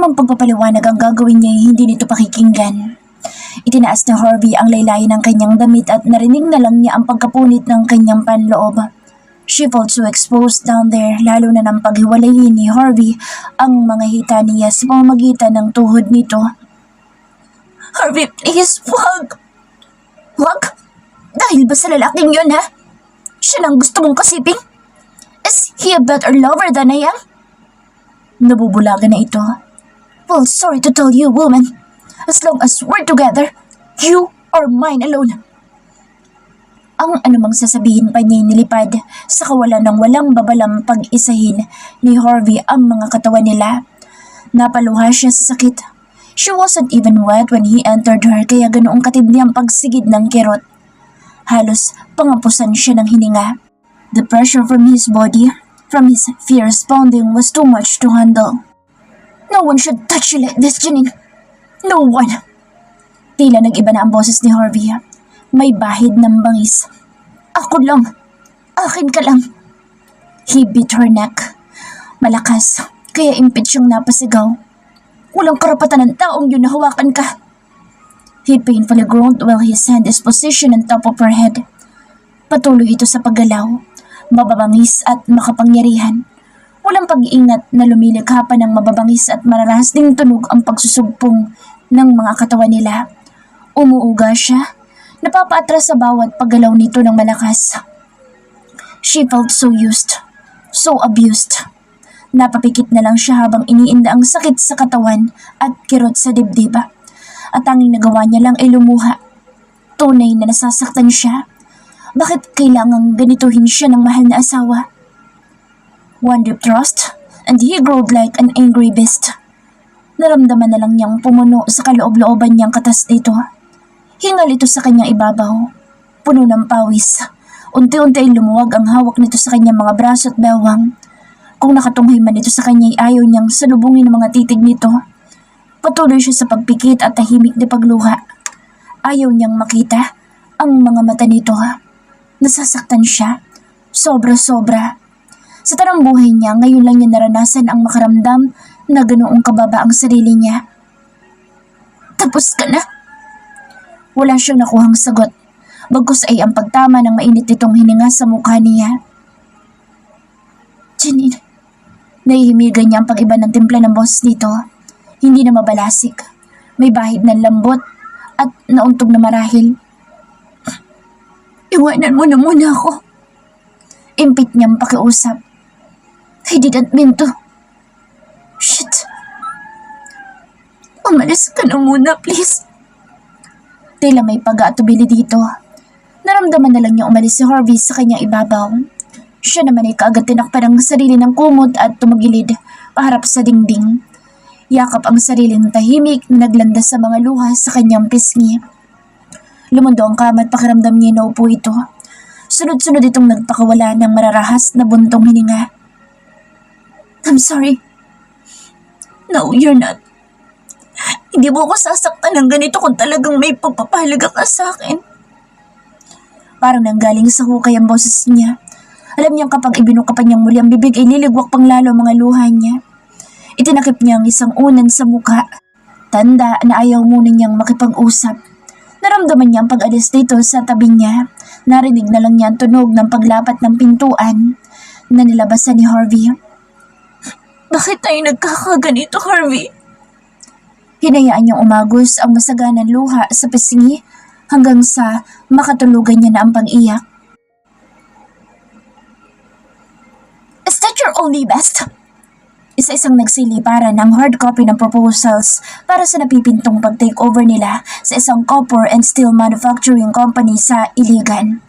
Anumang pagpapaliwanag ang gagawin niya hindi nito pakikinggan. Itinaas ni Harvey ang laylayan ng kanyang damit at narinig na lang niya ang pagkapunit ng kanyang panloob. She felt so exposed down there, lalo na nang paghiwalayin ni Harvey ang mga hita niya sa pamamagitan ng tuhod nito. Harvey, please, wag! Wag? Dahil ba sa lalaking yun, ha? Siya lang gusto mong kasiping? Is he a better lover than I am? Nabubulagan na ito. Well, sorry to tell you, woman. As long as we're together, you are mine alone. Ang anumang sasabihin pa niya nilipad sa kawalan ng walang babalang pag-isahin ni Harvey ang mga katawan nila. Napaluha siya sa sakit. She wasn't even wet when he entered her kaya ganoong katindi ang pagsigid ng kirot. Halos pangapusan siya ng hininga. The pressure from his body, from his fierce pounding was too much to handle. No one should touch you like this, Janine. No one. Tila nag-iba na ang boses ni Harvey. May bahid ng bangis. Ako lang. Akin ka lang. He beat her neck. Malakas, kaya impit siyang napasigaw. Walang karapatan ng taong yun na hawakan ka. He painfully groaned while his hand is positioned on top of her head. Patuloy ito sa paggalaw. Mababangis at makapangyarihan. Walang pag-iingat na lumilikha pa ng mababangis at mararahas ding tunog ang pagsusugpong ng mga katawan nila. Umuuga siya. Napapaatras sa bawat paggalaw nito ng malakas. She felt so used, so abused. Napapikit na lang siya habang iniinda ang sakit sa katawan at kirot sa dibdib. At tanging nagawa niya lang ay lumuha. Tunay na nasasaktan siya. Bakit kailangang ganituhin siya ng mahal na asawa? One deep thrust, and he growled like an angry beast. Naramdaman na lang niyang pumuno sa kaloob-looban niyang katas dito. Hingal ito sa kanyang ibabaw, puno ng pawis. Unti-unti ay lumuwag ang hawak nito sa kanyang mga braso at bewang. Kung nakatunghay man ito sa kanya ay ayaw niyang salubungin ang mga titig nito. Patuloy siya sa pagpikit at tahimik na pagluha. Ayaw niyang makita ang mga mata nito. Nasasaktan siya, sobra-sobra. Sa tarang buhay niya, ngayon lang niya naranasan ang makaramdam na ganoong kababa ang sarili niya. Tapos ka na? Wala siyang nakuhang sagot. Bagkus ay ang pagtama ng mainit nitong hininga sa mukha niya. Janine, nahihimigan niya ang pag-iba ng timpla ng boses nito. Hindi na mabalasik. May bahid ng lambot at nauntog na marahil. Iwanan mo na muna ako. Impit niyang pakiusap. I didn't mean to. Shit. Umalis ka na muna, please. Tila may pag-aatubili dito. Naramdaman na lang niya umalis si Harvey sa kanyang ibabaw. Siya naman ay kaagad tinakpan ang sarili ng kumot at tumagilid paharap sa dingding. Yakap ang sariling tahimik na naglandas sa mga luha sa kanyang pisngi. Lumundo ang kama at pakiramdam niya na upo ito. Sunod-sunod itong nagpakawala ng mararahas na buntong hininga. I'm sorry. No, you're not. Hindi mo ako sasaktan ng ganito kung talagang may pagpapahalaga ka sa akin. Parang nanggaling sa hukay ang boses niya. Alam niyang kapag ibinukapan niyang muli ang bibig ay liligwak pang lalo ang mga luha niya. Itinakip niya ang isang unan sa mukha. Tanda na ayaw muna niyang makipag-usap. Naramdaman niya ang pag-alis dito sa tabi niya. Narinig na lang niya ang tunog ng paglapat ng pintuan na nilabasan ni Harvey. Bakit tayo nagkakaganito, Harvey? Hinayaan niyang umagos ang masaganang luha sa pisngi hanggang sa makatulugan niya na ang pag-iyak. Is that your only best? Isa-isang nagsiliparan ng hard copy ng proposals para sa napipintong pag-takeover nila sa isang copper and steel manufacturing company sa Iligan.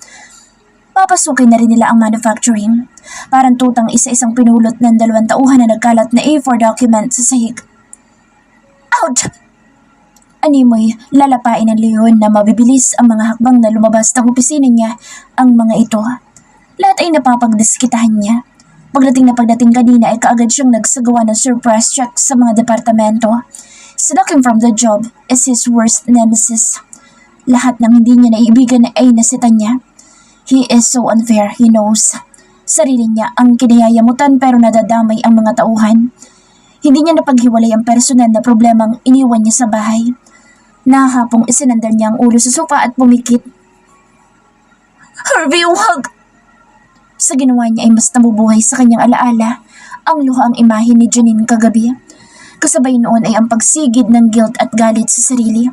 Papasukin na rin nila ang manufacturing. Parang tutang isa-isang pinulot ng 2 tauhan na nagkalat na A4 document sa sahig. Out! Animoy, lalapain ng leon na mabibilis ang mga hakbang na lumabas ng opisina niya ang mga ito. Lahat ay napapagdiskitahan niya. Pagdating kanina ay kaagad siyang nagsagawa ng surprise check sa mga departamento. Slacking from the job is his worst nemesis. Lahat ng hindi niya naibigan ay nasita niya. He is so unfair, he knows. Sarili niya ang kinayayamutan pero nadadamay ang mga tauhan. Hindi niya napaghiwalay ang personal na problemang iniwan niya sa bahay. Nahapong isinandal niya ang ulo sa sofa at pumikit. Harvey, huwag! Sa ginawa niya ay mas nabubuhay sa kanyang alaala ang luha ang imahe ni Janine kagabi. Kasabay noon ay ang pagsigid ng guilt at galit sa sarili.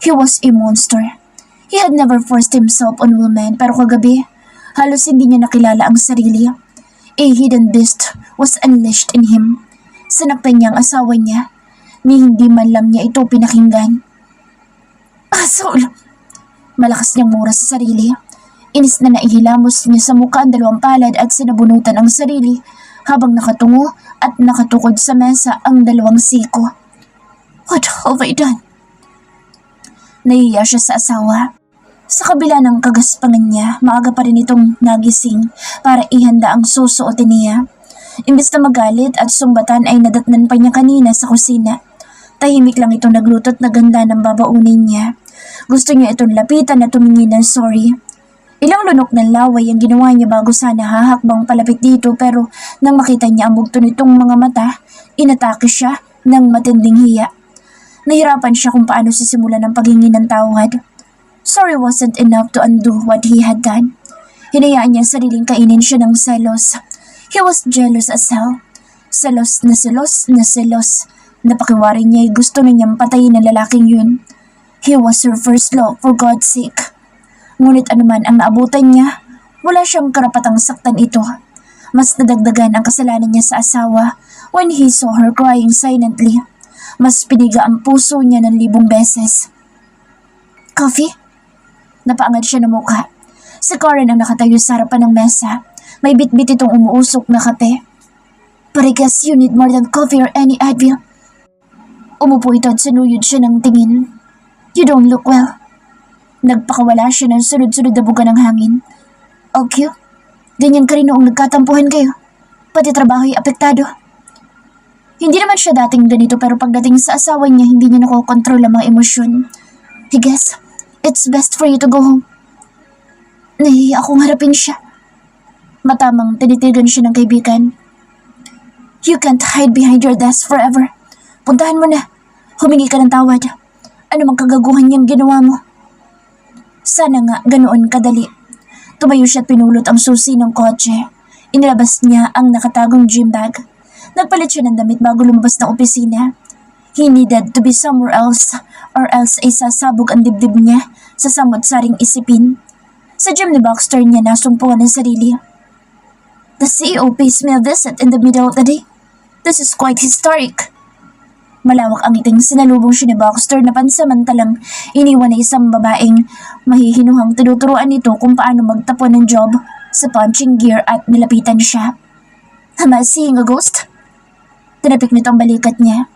He was a monster. He had never forced himself on women pero kagabi, halos hindi niya nakilala ang sarili. A hidden beast was unleashed in him. Sinaktan niya ang asawa niya, ni hindi man lang niya ito pinakinggan. Asshole! Malakas niyang mura sa sarili. Inis na naihilamos niya sa mukha ang dalawang palad at sinabunutan ang sarili habang nakatungo at nakatukod sa mesa ang dalawang siko. What have I done? Nahiya siya sa asawa. Sa kabila ng kagaspangan niya, maaga pa rin itong nagising para ihanda ang susuotin niya. Imbes na magalit at sumbatan ay nadatnan pa niya kanina sa kusina. Tahimik lang itong nagluto at naganda ng babaunin niya. Gusto niya itong lapitan at tumingin ng sorry. Ilang lunok ng laway ang ginawa niya bago sana hahakbang palapit dito pero nang makita niya ang bugto nitong mga mata, inatake siya ng matinding hiya. Nahirapan siya kung paano sisimulan ang paghingi ng tawad. Sorry wasn't enough to undo what he had done. Hinayaan niya sariling kainin siya ng selos. He was jealous as hell. Selos na selos na selos. Napakiwari niya ay gusto na niyang patayin ang lalaking yun. He was her first love for God's sake. Ngunit anuman ang naabutan niya, wala siyang karapatang saktan ito. Mas nadagdagan ang kasalanan niya sa asawa when he saw her crying silently. Mas piniga ang puso niya ng 1,000 beses. Coffee? Napaangat siya ng mukha. Si Karen ang nakatayo sa harapan ng mesa. May bitbit itong umuusok na kape. But I guess you need more than coffee or any Advil. Umupo ito at sinuyod siya ng tingin. You don't look well. Nagpakawala siya ng sunod-sunod na buga ng hangin. Okay, ganyan ka rin noong nagkatampuhan kayo. Pati trabaho ay apektado. Hindi naman siya dating ganito pero pagdating sa asawa niya hindi niya nakokontrol ang mga emosyon. I guess it's best for you to go home. Nahihiya akong harapin siya. Matamang tinitigan siya ng kaibigan. You can't hide behind your desk forever. Puntahan mo na. Humingi ka ng tawad. Ano mang kagaguhan niyang ginawa mo? Sana nga ganoon kadali. Tumayo siya at pinulot ang susi ng kotse. Inilabas niya ang nakatagong gym bag. Nagpalit siya ng damit bago lumabas ng opisina. He needed to be somewhere else or else ay sasabog ang dibdib niya sa samot-saring isipin. Sa gym ni Baxter niya nasumpungan ng sarili. The CEO pays me a visit in the middle of the day. This is quite historic. Malawak ang ngiting sinalubong siya ni Baxter na pansamantalang iniwan na isang babaeng mahihinuhang tinuturuan nito kung paano magtapon ng job sa punching gear at nilapitan siya. Am I seeing a ghost? Tinapik nito ang balikat niya.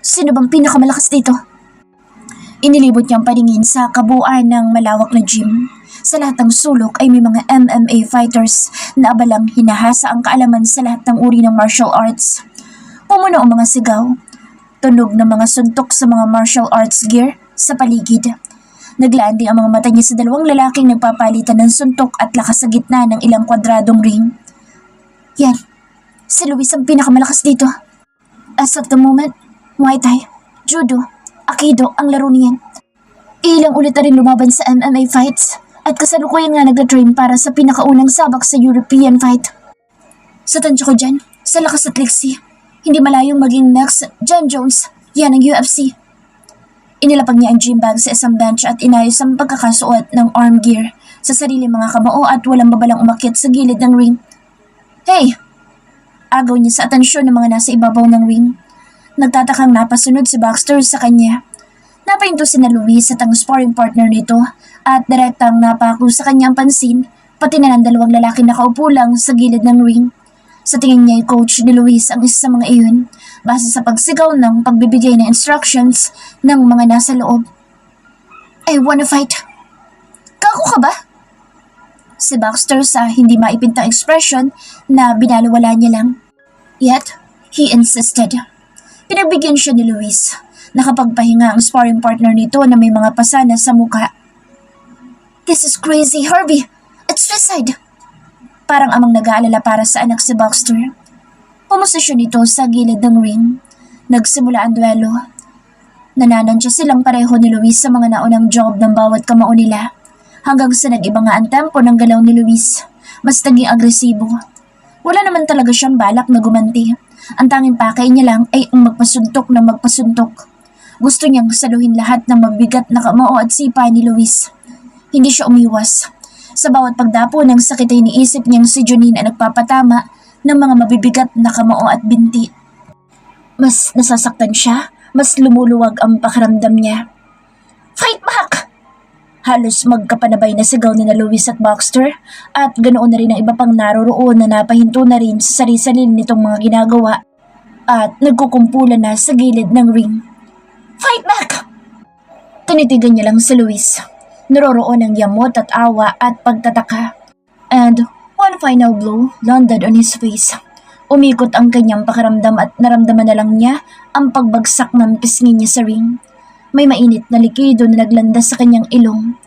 Sino bang pinakamalakas dito? Inilibot niyang paningin sa kabuuan ng malawak na gym. Sa lahat ng sulok ay may mga MMA fighters na abalang hinahasa ang kaalaman sa lahat ng uri ng martial arts. Pumuno ang mga sigaw. Tunog ng mga suntok sa mga martial arts gear sa paligid. Naglanding ang mga mata niya sa dalawang lalaking nagpapalitan ng suntok at lakas sa gitna ng ilang kwadradong ring. Yan, si Luis ang pinakamalakas dito. As of the moment, Muay Thai, Judo, Aikido ang laro niyan. Ilang ulit na rin lumaban sa MMA fights at kasalukuyan nga nag-train para sa pinakaunang sabak sa European fight. Sa tansya ko dyan, sa lakas at liksi, hindi malayong maging next John Jones, yan ang UFC. Inilapag niya ang gym bag sa isang bench at inayos ang pagkakasuot ng arm gear sa sarili mga kamao at walang babalang umakyat sa gilid ng ring. Hey! Agaw niya sa atensyon ng mga nasa ibabaw ng ring. Nagtatakang napasunod si Baxter sa kanya. Napahinto si na Luis at ang sparring partner nito at direktang napako sa kanyang pansin pati na ng dalawang lalaki nakaupo lang sa gilid ng ring. Sa tingin niya ay coach ni Luis ang isa sa mga iyon base sa pagsigaw ng pagbibigay ng instructions ng mga nasa loob. I wanna fight. Kako ka ba? Si Baxter sa hindi maipintang expression na binalawala niya lang. Yet, he insisted. Pinagbigyan siya ni Luis. Nakapagpahinga ang sparring partner nito na may mga pasana sa muka. This is crazy, Harvey. It's suicide. Parang amang nag-aalala para sa anak si Baxter. Pumosisyon ito sa gilid ng ring. Nagsimula ang duelo. Nananansya silang pareho ni Luis sa mga naunang job ng bawat kamao nila. Hanggang sa nag-iba nga ang tempo ng galaw ni Luis. Mas naging agresibo. Wala naman talaga siyang balak na gumanti. Ang tanging pakay niya lang ay ang magpasuntok ng magpasuntok. Gusto niyang saluhin lahat ng mabigat na kamao at sipa ni Luis. Hindi siya umiwas. Sa bawat pagdapo ng sakit ay iniisip niyang si Junine ay nagpapatama ng mga mabibigat na kamao at binti. Mas nasasaktan siya, mas lumuluwag ang pakiramdam niya. Fight back! Halos magkapanabay na sigaw ni na Luis at Baxter at ganoon na rin ang iba pang naroroon na napahinto na rin sa sarili nitong mga ginagawa at nagkukumpulan na sa gilid ng ring. Fight back! Tinitigan niya lang si Luis. Naroroon ang yamot at awa at pagtataka. And one final blow landed on his face. Umikot ang kanyang pakiramdam at naramdaman na lang niya ang pagbagsak ng pisngi niya sa ring. May mainit na likido na naglandas sa kanyang ilong.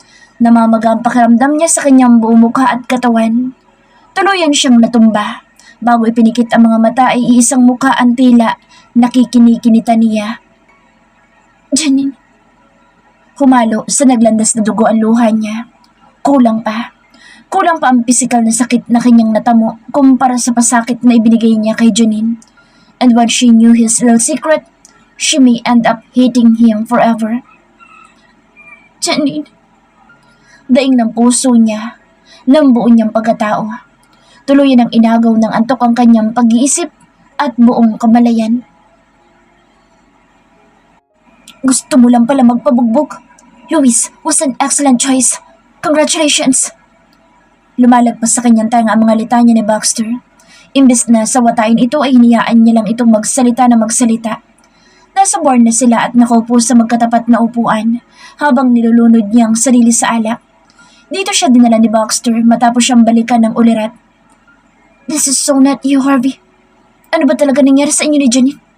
Namamaga ang pakiramdam niya sa kanyang buong mukha at katawan. Tuluyan siyang natumba. Bago ipinikit ang mga mata ay iisang mukha ang tila nakikinikinita niya. Janine. Humalo sa naglandas na dugo ang luha niya. Kulang pa. Kulang pa ang pisikal na sakit na kanyang natamo kumpara sa pasakit na ibinigay niya kay Janine. And when she knew his little secret, she may end up hating him forever. Janine. Daing ng puso niya, ng buo niyang pagkatao. Tuluyan ang inagaw ng antok ang kanyang pag-iisip at buong kamalayan. Gusto mo lang pala magpabugbog. Luis was an excellent choice. Congratulations! Lumalagpas sa kanyang tanga ang mga litanya ni Baxter. Imbes na sawatain ito ay hiniyaan niya lang itong magsalita na magsalita. Nasa bar na sila at nakaupo sa magkatapat na upuan habang nilulunod niyang sarili sa alak. Dito siya dinala ni Baxter matapos siyang balikan ng ulirat. This is so not you, Harvey. Ano ba talaga nangyari sa inyo ni Janine?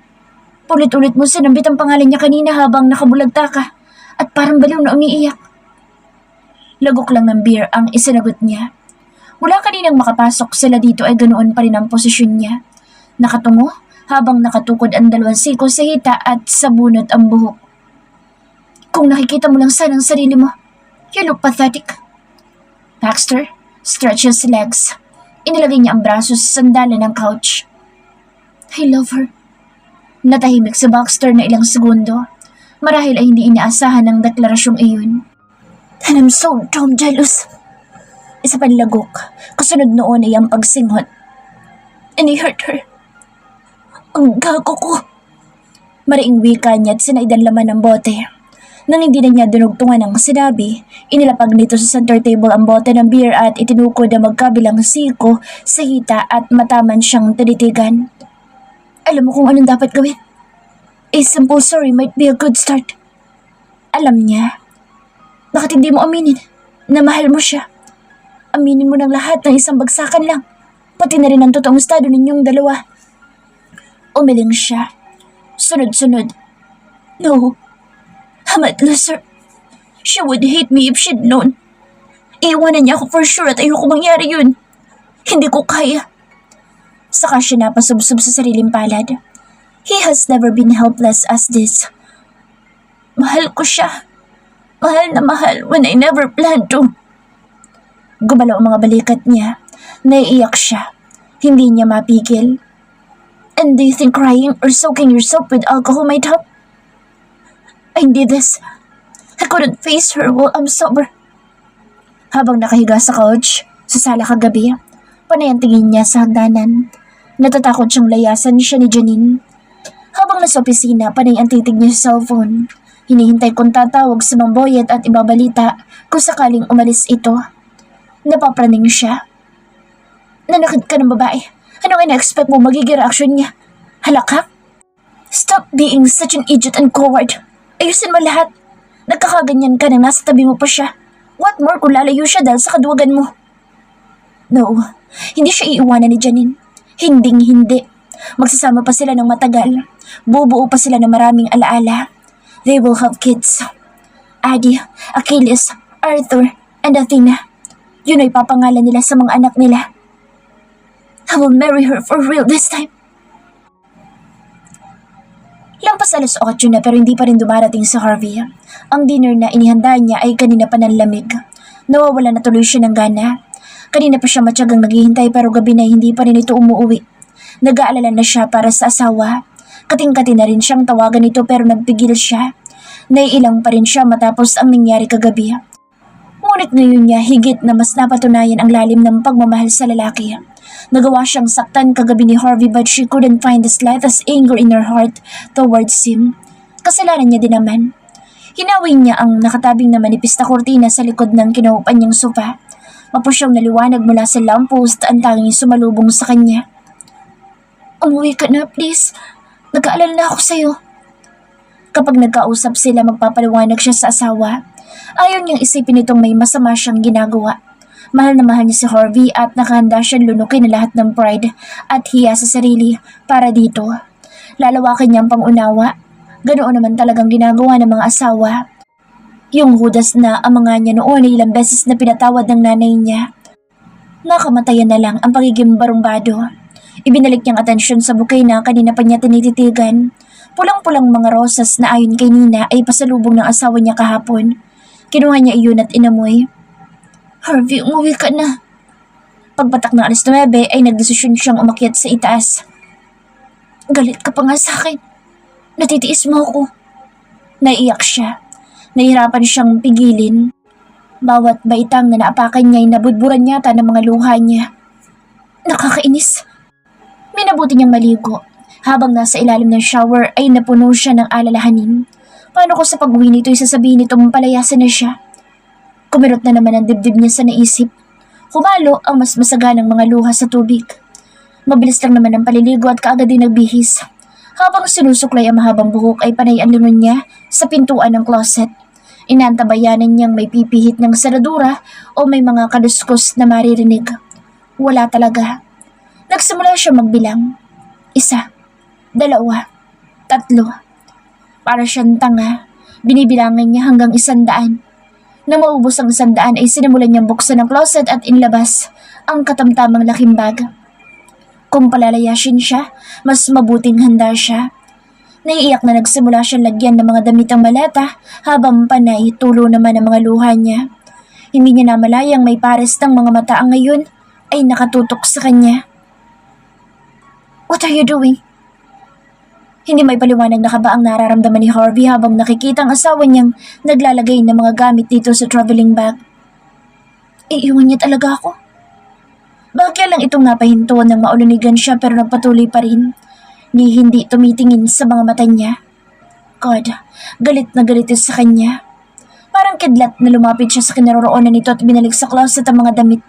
Ulit-ulit mo sinambit ang pangalan niya kanina habang nakabulagta ka at parang baliw na umiiyak. Lagok lang ng beer ang isinagot niya. Mula kaninang makapasok sila dito ay ganoon pa rin ang posisyon niya. Nakatungo habang nakatukod ang dalawang siko sa hita at sa bunot ang buhok. Kung nakikita mo lang sana ang sarili mo, you look pathetic. Baxter stretched his legs. Inilagay niya ang braso sa sandalan ng couch. I love her. Natahimik si Baxter na ilang segundo. Marahil ay hindi inaasahan ang deklarasyong iyon. And I'm so damn jealous. Isa pang lagok, kasunod noon ay ang pagsinghot. And I hurt her. Ang gago ko. Mariing wika niya at sinaidan laman ng bote. Nang hindi na niya dinugtungan ang sinabi, inilapag nito sa center table ang bote ng beer at itinukod ang magkabilang siko sa hita at mataman siyang tinitigan. Alam mo kung anong dapat gawin? A simple sorry might be a good start. Alam niya. Bakit hindi mo aminin na mahal mo siya? Aminin mo ng lahat ng isang bagsakan lang. Pati na rin ang totoong estado ninyong dalawa. Umiling siya. Sunod-sunod. No. I'm at loser. She would hate me if she'd known. Iiwanan niya ako for sure at ayoko mangyari yun. Hindi ko kaya. Saka siya napasubsob sa sariling palad. He has never been helpless as this. Mahal ko siya. Mahal na mahal when I never planned to. Gumalaw ang mga balikat niya. Naiiyak siya. Hindi niya mapigil. And do you think crying or soaking yourself with alcohol might help? I did this. I couldn't face her while I'm sober. Habang nakahiga sa couch, sa sala kagabi, panay ang tingin niya sa hagdanan. Natatakot siyang layasan siya ni Janine. Habang nasa opisina, panay ang titig niya sa cellphone. Hinihintay kong tatawag si Mang Boyet at ibabalita kung sakaling umalis ito. Napapraning siya. Nanakit ka ng babae. Anong ina-expect mo magiging reaksyon niya? Halak ka? Stop being such an idiot and coward. Ayusin mo lahat. Nagkakaganyan ka nang nasa tabi mo pa siya. What more kung lalayo siya dahil sa kaduwagan mo? No, hindi siya iiwanan ni Janine. Hinding-hindi. Magsasama pa sila ng matagal. Bubuo pa sila ng maraming alaala. They will have kids. Adi, Achilles, Arthur, and Athena. Yun ay papangalan nila sa mga anak nila. I will marry her for real this time. Lampas 8:00 na pero hindi pa rin dumarating si Harvey. Ang dinner na inihanda niya ay kanina pa nanlamig. Nawawala na tuloy siya ng gana. Kanina pa siya matyagang naghihintay pero gabi na hindi pa rin ito umuwi. Nag-aalala na siya para sa asawa. Kating-kati na rin siyang tawagan ito pero nagpigil siya. Naiilang pa rin siya matapos ang nangyari kagabi. Ngunit ngayon niya higit na mas napatunayan ang lalim ng pagmamahal sa lalaki. Nagawa siyang saktan kagabi ni Harvey but she couldn't find the slightest anger in her heart towards him. Kasalanan niya din naman. Hinawing niya ang nakatabing na manipis na kurtina sa likod ng kinuupan niyang sofa. Mapusyong naliwanag mula sa lamppost ang tanging sumalubong sa kanya. Umuwi ka na, please. Nag-aalala na ako sa'yo. Kapag nagkausap sila, magpapaliwanag siya sa asawa. Ayaw niyang isipin itong may masama siyang ginagawa. Mahal na mahal niya si Harvey at nakahanda siyang lunukin na lahat ng pride at hiya sa sarili para dito. Lalawakin niyang pangunawa. Ganoon naman talagang ginagawa ng mga asawa. Yung hudas na amanga niya noon ay ilang beses na pinatawad ng nanay niya. Nakamatayan na lang ang pagiging barumbado. Ibinalik niyang atensyon sa bouquet na kanina pa niya tinititigan. Pulang-pulang mga rosas na ayon kay Nina ay pasalubong ng asawa niya kahapon. Kinuha niya iyon at inamoy. Harvey, umuwi ka na. Pagpatak ng 9:00 ay nagdesisyon siyang umakyat sa itaas. Galit ka pa nga sa akin. Natitiis mo ako. Naiiyak siya. Nahihirapan siyang pigilin. Bawat baitang na naapakan niya ay nabudburan yata ng mga luha niya. Nakakainis. Minabuti niyang maligo. Habang nasa ilalim ng shower ay napuno siya ng alalahanin. Paano ko sa pag-uwi nito ay sasabihin nitong palayasan na siya? Kumirot na naman ang dibdib niya sa naisip. Humalo ang mas masaganang mga luha sa tubig. Mabilis lang naman ang paliligo at kaagad din nagbihis. Habang sinusuklay ang mahabang buhok ay panay ang lingon niya sa pintuan ng closet. Inantabayanan niyang may pipihit ng saradura o may mga kaluskos na maririnig. Wala talaga. Nagsimula siya magbilang. 1, 2, 3. Para siyang tanga, binibilangan niya hanggang 100. Na maubos ang 100 ay sinimulan niyang buksan ang closet at inlabas ang katamtamang laking bag. Kung palalayasin siya, mas mabuting handa siya. Naiiyak na nagsimula siyang lagyan ng mga damitang malata habang panay tulo naman ang mga luha niya. Hindi niya namalayang may pares ng mga mata ang ngayon ay nakatutok sa kanya. What are you doing? Hindi may paliwanag na kaba ang nararamdaman ni Harvey habang nakikita ang asawa niyang naglalagay ng mga gamit dito sa traveling bag. Iiwan niya talaga ako. Bagya lang itong napahintuan ng maulunigan siya pero nagpatuloy pa rin. Ni hindi tumitingin sa mga mata niya. God, galit na galit sa kanya. Parang kidlat na lumapit siya sa kinaroroonan nito at binalik sa closet ang mga damit.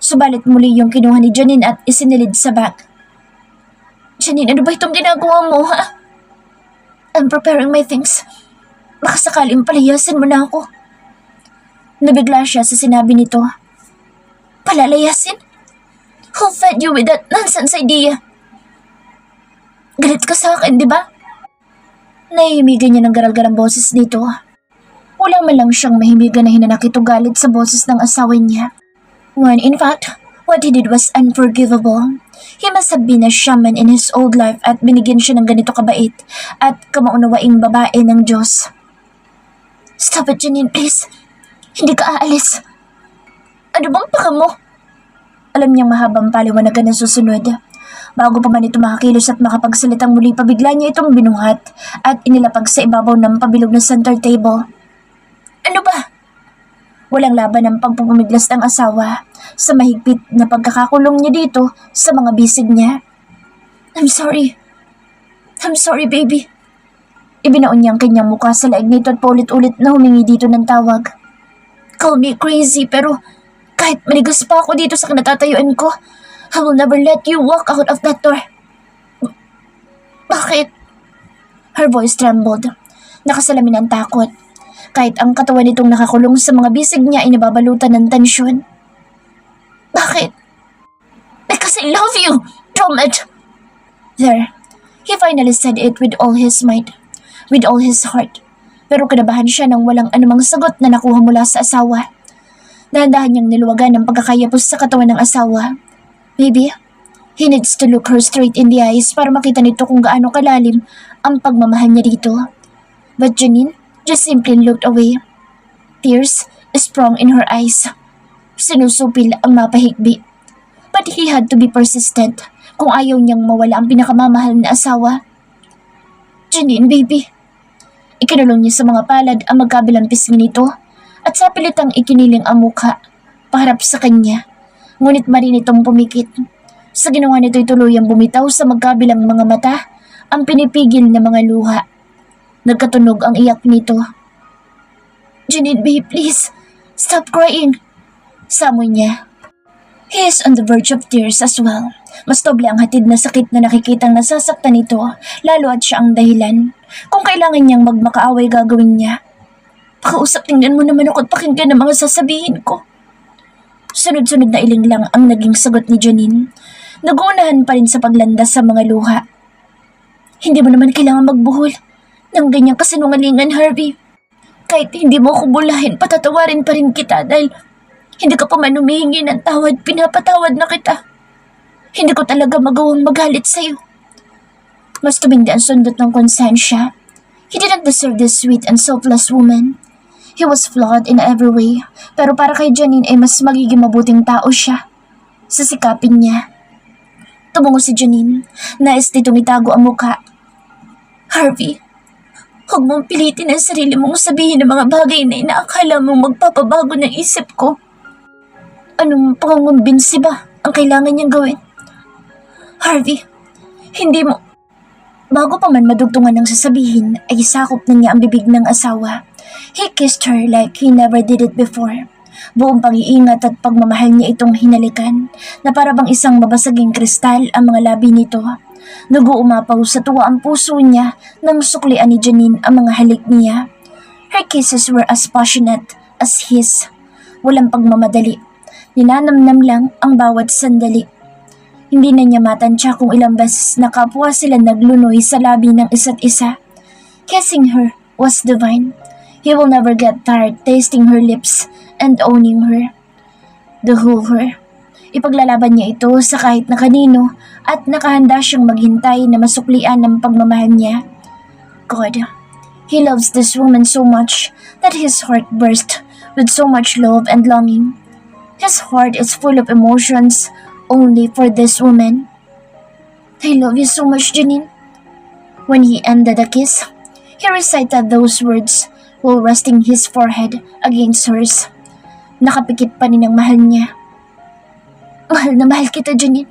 Subalit muli yung kinuha ni Janine at isinilid sa bag. Janine, ano ba itong ginagawa mo, ha? I'm preparing my things. Baka sakaling palayasin mo na ako. Nabigla siya sa sinabi nito. Palalayasin? Who fed you with that nonsense idea? Galit ka sa akin, di ba? Nahihimigan niya ng garal-garang boses dito. Wala man lang siyang mahimigan na hinanakit o galit sa boses ng asawa niya. When in fact, what he did was unforgivable. He must have been a shaman in his old life at binigyan siya ng ganito kabait at kamaunawaing babae ng Diyos. Stop it, Janine, please. Hindi ka aalis. Ano bang paka mo? Alam niyang mahabang paliwanagan ang susunod. Bago pa man ito makakilos at makapagsalitang muli, pabigla niya itong binuhat at inilapag sa ibabaw ng pabilog na center table. Ano ba? Walang laban ang pagpupumiglas ng asawa sa mahigpit na pagkakakulong niya dito sa mga bisig niya. I'm sorry. I'm sorry, baby. Ibinaon niya ang kanyang mukha sa laig nito at paulit-ulit na humingi dito ng tawag. Call me crazy pero kahit manigas pa ako dito sa kinatatayuan ko, I will never let you walk out of that door. Bakit? Her voice trembled. Nakasalamin ang takot. Kahit ang katawan nitong nakakulong sa mga bisig niya ay nababalutan ng tensyon. Bakit? Because I love you, Thomas. There, he finally said it with all his might, with all his heart. Pero kinabahan siya nang walang anumang sagot na nakuha mula sa asawa. Dahan-dahan niyang niluwagan ang pagkakayapos sa katawan ng asawa. Baby, He needs to look her straight in the eyes para makita nito kung gaano kalalim ang pagmamahal niya dito. But Janine just simply looked away. Tears sprung in her eyes. Sinusupil ang mapahigbi. But he had to be persistent kung ayaw niyang mawala ang pinakamamahal na asawa. Janine, baby. Ikinulong niya sa mga palad ang magkabilang pisngi nito at sa pilitang ikiniling ang mukha paharap sa kanya. Ngunit marin itong pumikit. Sa ginawa nito'y tuluyang bumitaw sa magkabilang mga mata ang pinipigil na mga luha. Nagkatunog ang iyak nito. Janine, babe, please. Stop crying. Samoy niya. He is on the verge of tears as well. Mas doble ang hatid na sakit na nakikitang nasasaktan nito, lalo at siya ang dahilan. Kung kailangan niyang magmakaaway gagawin niya. Pakausap, tingnan mo naman ako at pakinggan ang mga sasabihin ko. Sunod-sunod na iling lang ang naging sagot ni Janine. Naguunahan pa rin sa paglandas sa mga luha. Hindi mo naman kailangan magbuhol ng ganyang kasinungalingan, Harvey. Kahit hindi mo ako bulahin, patatawarin pa rin kita dahil hindi ka pa man humihingi ng tawad, pinapatawad na kita. Hindi ko talaga magawang magalit sa'yo. Mas tumindi ang sundot ng konsensya. He didn't deserve this sweet and selfless woman. He was flawed in every way, pero para kay Janine ay mas magiging mabuting tao siya. Sisikapin niya. Tumungo si Janine, nais nitong itago ang mukha. Harvey, huwag mong pilitin ang sarili mong sabihin ng mga bagay na inaakala mong magpapabago ng isip ko. Anong pangungumbinsi ba ang kailangan niyang gawin? Harvey, hindi mo... Bago pa man madugtungan ng sasabihin, ay sakop na niya ang bibig ng asawa. He kissed her like he never did it before. Buong pag-iingat at pagmamahal niya itong hinalikan, na para bang isang mabasaging kristal ang mga labi nito. Nag-uumapaw sa tuwa ang puso niya nang suklian ni Janine ang mga halik niya. Her kisses were as passionate as his. Walang pagmamadali. Ninanamnam lang ang bawat sandali. Hindi na niya matansya kung ilang beses na kapwa sila naglunoy sa labi ng isa't isa. Kissing her was divine. He will never get tired tasting her lips and owning her. The whole her. Ipaglalaban niya ito sa kahit na kanino at nakahanda siyang maghintay na masuklian ng pagmamahal niya. God, he loves this woman so much that his heart burst with so much love and longing. His heart is full of emotions only for this woman. I love you so much, Janine. When he ended the kiss, he recited those words while resting his forehead against hers. Nakapikit pa rin ang mahal niya. Mahal na mahal kita, Janine.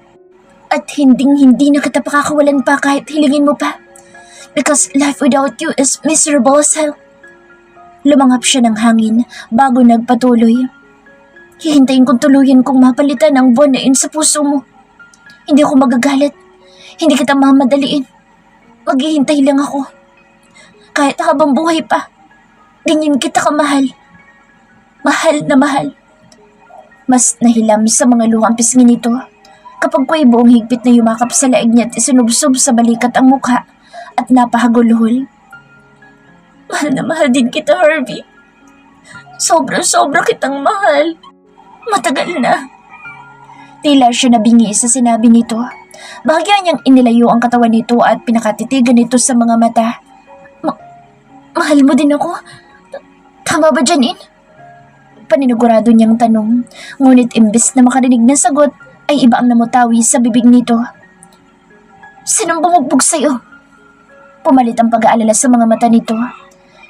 At hinding-hindi na kita pakakawalan pa kahit hilingin mo pa. Because life without you is miserable as hell. Lumangap siya ng hangin bago nagpatuloy. Hihintayin kong tuluyan kong mapalitan ang buwan na yun sa puso mo. Hindi ako magagalit. Hindi kita mamadaliin. Maghihintay lang ako. Kahit habang buhay pa, ganyan kita kamahal. Mahal na mahal. Mas nahilam sa mga luhang pisngi nito kapag ko'y buong higpit na yumakap sa laig niya at isinubsob sa balikat ang mukha at napahaguluhol. Mahal na mahal din kita, Harvey. Sobra-sobra kitang mahal. Matagal na. Tila siya nabingi sa sinabi nito. Bahagya niyang inilayo ang katawan nito at pinakatitigan nito sa mga mata. Mahal mo din ako? Tama ba, Janine? Paninigurado niyang tanong. Ngunit imbes na makarinig ng sagot, ay iba ang namutawi sa bibig nito. Sinong bumugbog sa'yo? Pumalit ang pag-aalala sa mga mata nito.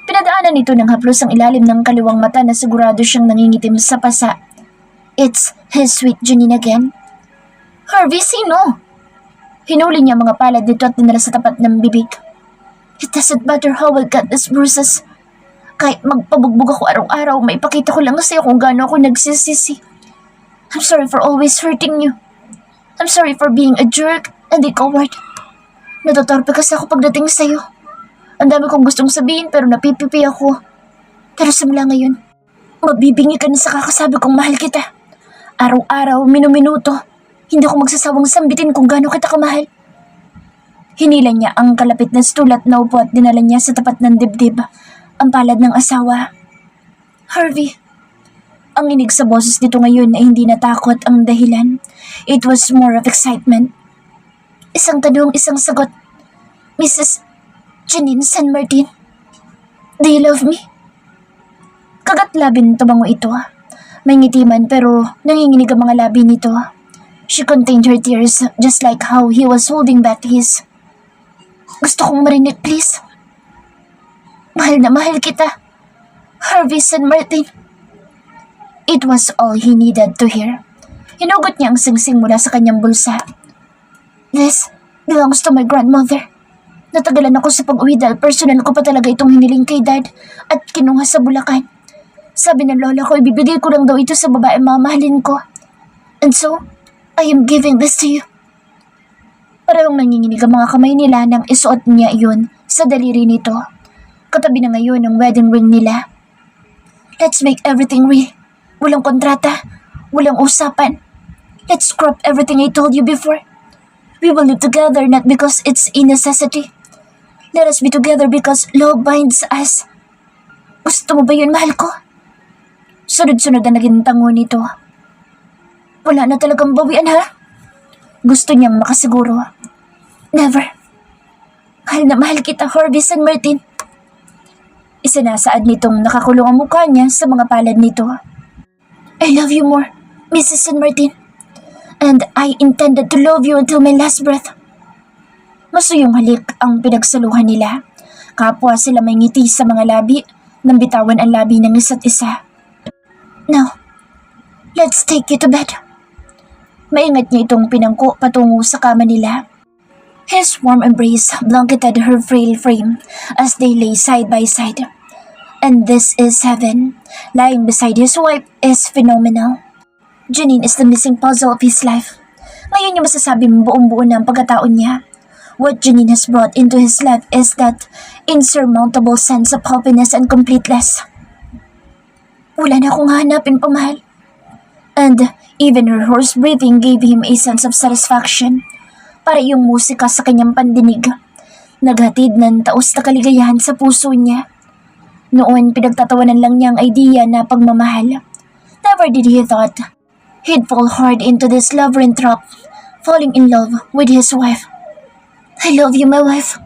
Pinadaanan nito ng haplos ang ilalim ng kaliwang mata na sigurado siyang nangingitim sa pasa. It's his sweet Janine again. Harvey, sino? Hinuli niya mga palad dito at dinala sa tapat ng bibig. It doesn't matter how I got these bruises. Kahit magpabugbog ako araw-araw, maipakita ko lang sa'yo kung gaano ako nagsisisi. I'm sorry for always hurting you. I'm sorry for being a jerk and a coward. Natotorpe kasi ako pagdating sa'yo. Ang dami kong gustong sabihin pero napipipi ako. Pero simula ngayon, mabibingi ka na sa kakasabi kong mahal kita. Araw-araw, minuminuto, hindi ko magsasawang sambitin kung gaano kita kamahal. Hinila niya ang kalapit na stulat na upo at dinala niya sa tapat ng dibdib, ang palad ng asawa. Harvey, ang inig sa boses nito ngayon ay hindi natakot ang dahilan. It was more of excitement. Isang tanong, isang sagot. Mrs. Janine San Martin, do you love me? Kagat-labing tumango ito. May ngiti man pero nanginginig ang mga labi nito. She contained her tears just like how he was holding back his. Gusto kong marinig, please. Mahal na mahal kita, Harvey San Martin. It was all he needed to hear. Hinugot niya ang singsing mula sa kanyang bulsa. This belongs to my grandmother. Natagalan ako sa pag-uwi dahil personal ko pa talaga itong hiniling kay Dad at kinuha sa Bulacan. Sabi ng lola ko, ibibigay ko lang daw ito sa babae mamahalin ko. And so, I am giving this to you. Parang nanginginig ang mga kamay nila nang isuot niya iyon sa daliri nito. Katabi na ngayon ang wedding ring nila. Let's make everything real. Walang kontrata, walang usapan. Let's scrap everything I told you before. We will live together not because it's a necessity. Let us be together because love binds us. Gusto mo ba yun, mahal ko? Sunod-sunod na naging tango nito. Wala na talagang bawian, ha? Gusto niyang makasiguro. Never. Mahal na mahal kita, Harvey San Martin. Isinasaad nitong nakakulong ang mukha niya sa mga palad nito. I love you more, Mrs. San Martin. And I intended to love you until my last breath. Masuyong halik ang pinagsaluhan nila. Kapwa sila may ngiti sa mga labi nang bitawan ang labi ng isa't isa. Now, let's take you to bed. Maingat niya itong pinangko patungo sa kama nila. His warm embrace blanketed her frail frame as they lay side by side. And this is heaven. Lying beside his wife is phenomenal. Janine is the missing puzzle of his life. Ngayon niya masasabing buong-buo na ang pagkataon niya. What Janine has brought into his life is that insurmountable sense of happiness and completeness. Wala na akong hanapin pa, mahal. And even her hoarse breathing gave him a sense of satisfaction. Para yung musika sa kanyang pandinig. Naghatid ng taos na kaligayahan sa puso niya. Noon, pinagtatawanan lang niya ang idea na pagmamahal. Never did he thought he'd fall hard into this labyrinth trap, falling in love with his wife. I love you, my wife.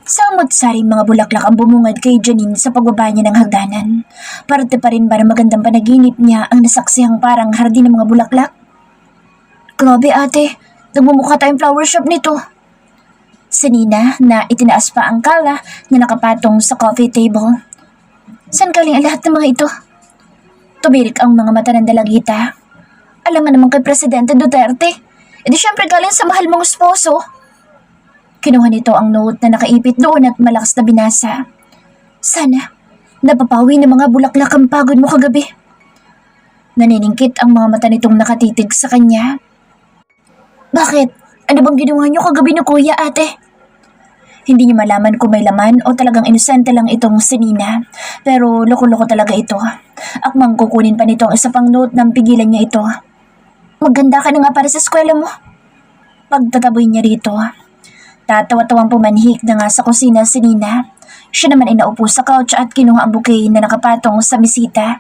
Samot-saring mga bulaklak ang bumungad kay Janine sa pagbaba niya ng hagdanan. Parte pa rin ba na magandang panaginip niya ang nasaksihang parang hardin ng mga bulaklak? Grabe ate, nagmumukha tayong flower shop nito. Si Nina na itinaas pa ang kala na nakapatong sa coffee table. Saan galing ang lahat ng mga ito? Tumirik ang mga mata ng dalagita. Alam nga naman kay Presidente Duterte, edi syempre galing sa mahal mong esposo. Kinuha nito ang note na nakaipit doon at malakas na binasa. Sana, napapawi ng mga bulaklak ang pagod mo kagabi. Naniningkit ang mga mata nitong nakatitig sa kanya. Bakit? Ano bang ginawa niyo kagabi ni Kuya, ate? Hindi niya malaman kung may laman o talagang inosente lang itong si Nina. Pero loko-loko talaga ito. Akmang kukunin pa nito ang isa pang note nang pigilan niya ito. Maganda ka na nga para sa eskwela mo. Pagtataboy niya rito. Tatawa-tawang pumanhik na nga sa kusina si Nina. Siya naman ay naupo sa couch at kinuha ang bouquet na nakapatong sa misita.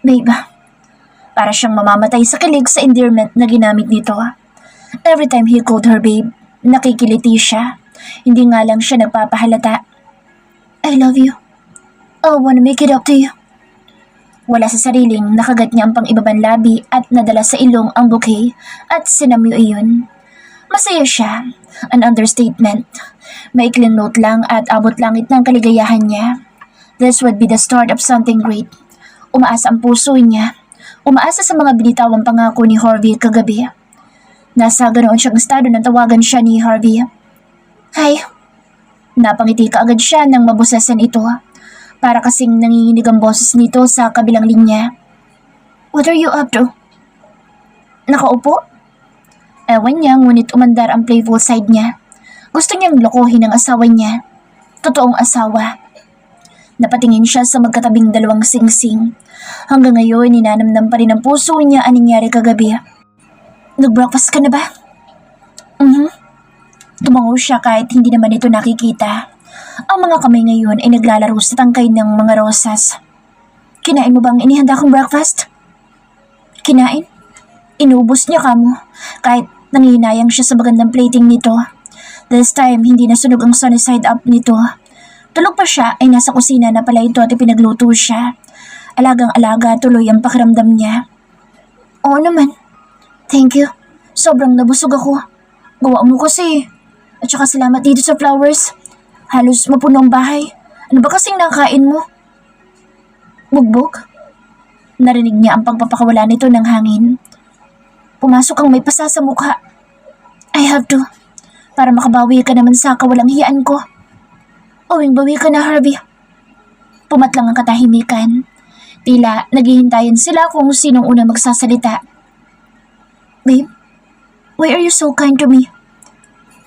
Babe, para siyang mamamatay sa kilig sa endearment na ginamit nito. Every time he called her babe, nakikiliti siya. Hindi nga lang siya nagpapahalata. I love you. I wanna make it up to you. Wala sa sariling nakagat niya ang pang-ibabang labi at nadala sa ilong ang bouquet at sinamyo iyon. Masaya siya. An understatement. Maikling note lang at abot langit ng kaligayahan niya. This would be the start of something great. Umaasa ang puso niya. Umaasa sa mga binitawang pangako ni Harvey kagabi. Nasa ganoon siyang estado nang tawagan siya ni Harvey. Hi. Napangiti ka agad siya nang mabusasan ito. Para kasing nanginginig ang boses nito sa kabilang linya. What are you up to? Nakaupo? Ewan niya ngunit umandar ang playful side niya. Gusto niyang lokohin ang asawa niya. Totoong asawa. Napatingin siya sa magkatabing dalawang singsing. Hanggang ngayon, ninanamnam pa rin ang puso niya ang nangyari kagabi. Nag-breakfast ka na ba? Tumango siya kahit hindi naman ito nakikita. Ang mga kamay ngayon ay naglalaro sa tangkay ng mga rosas. Kinain mo bang inihanda kong breakfast? Kinain? Inubos niya kamo, kahit nangihinayang siya sa magandang plating nito. This time, hindi nasunog ang sunny side up nito. Tulog pa siya ay nasa kusina na pala ito at ipinagluto siya. Alagang-alaga tuloy ang pakiramdam niya. Oo naman. Thank you. Sobrang nabusog ako. Gawa mo kasi. At saka salamat dito sa flowers. Halos mapuno ang bahay. Ano ba kasing nakain mo? Bugbog? Narinig niya ang pagpapakawala nito ng hangin. Pumasok ang may pasa sa mukha. I have to. Para makabawi ka naman sa kawalang hiyaan ko. Uwing-bawi ka na, Harvey. Pumatlang ang katahimikan. Tila naghihintayin sila kung sinong unang magsasalita. Babe, why are you so kind to me?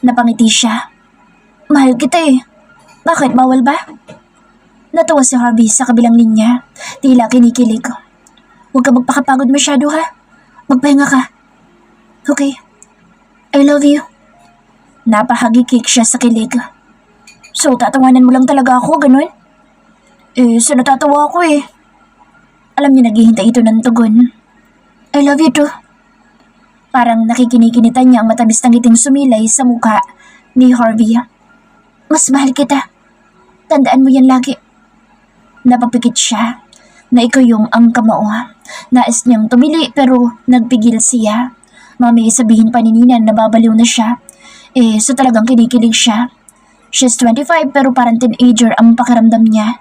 Napangiti siya. Mahal kita eh. Bakit, bawal ba? Natawa si Harvey sa kabilang linya. Tila kinikilig. Huwag ka magpakapagod masyado ha. Magpahinga ka. Okay. I love you. Napahagikik siya sa kilig. So, tatawanan mo lang talaga ako, ganun? So natatawa ako eh. Alam niya naghihintay ito ng tugon. I love you too. Parang nakikinikinita niya ang matamis na ngiting sumilay sa mukha ni Harvey. Mas mahal kita. Tandaan mo yan lagi. Napapikit siya na ikaw yung ang kamao. Nais niyang tumili pero nagpigil siya. Mamaya sabihin pa ni Nina na babaliw na siya. So talagang kinikilig siya. She's 25 pero parang teenager ang pakiramdam niya.